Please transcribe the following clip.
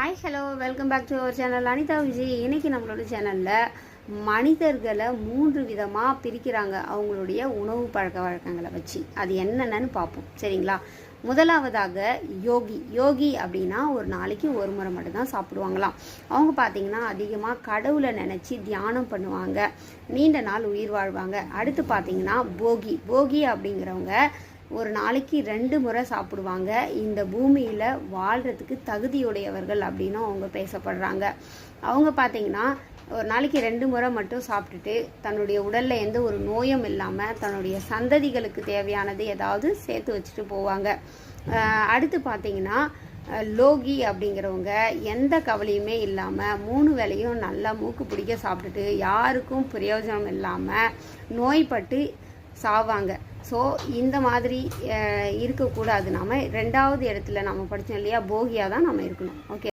Hi hello welcome back to our channel Anitha Vijay. இன்றைக்கி நம்மளோட சேனலில் மனிதர்களை 3 விதமாக பிரிக்கிறாங்க அவங்களுடைய உணவு பழக்க வழக்கங்களை வச்சு. அது என்னென்னு பார்ப்போம், சரிங்களா? முதலாவதாக யோகி அப்படின்னா ஒரு நாளைக்கு ஒரு முறை மட்டும்தான் சாப்பிடுவாங்களாம். அவங்க பார்த்திங்கன்னா அதிகமாக கடவுளை நினச்சி தியானம் பண்ணுவாங்க, நீண்ட நாள் உயிர் வாழ்வாங்க. அடுத்து பார்த்திங்கன்னா போகி அப்படிங்கிறவங்க ஒரு நாளைக்கு 2 முறை சாப்பிடுவாங்க. இந்த பூமியில் வாழ்கிறதுக்கு தகுதியுடையவர்கள் அப்படின்னு அவங்க பேசப்படுறாங்க. அவங்க பார்த்திங்கன்னா ஒரு நாளைக்கு 2 முறை மட்டும் சாப்பிட்டுட்டு தன்னுடைய உடலில் எந்த ஒரு நோயும் இல்லாமல் தன்னுடைய சந்ததிகளுக்கு தேவையானது ஏதாவது சேர்த்து வச்சுட்டு போவாங்க. அடுத்து பார்த்திங்கன்னா லோகி அப்படிங்கிறவங்க எந்த கவலையுமே இல்லாமல் 3 வேளையும் நல்லா மூக்கு பிடிக்க சாப்பிட்டுட்டு யாருக்கும் பிரயோஜனம் இல்லாமல் நோய்பட்டு சாவாங்க. ஸோ இந்த மாதிரி இருக்கக்கூடாது. நம்ம 2வது இடத்துல நம்ம படித்தோம் இல்லையா, போகியாக தான் நம்ம இருக்கணும். ஓகே.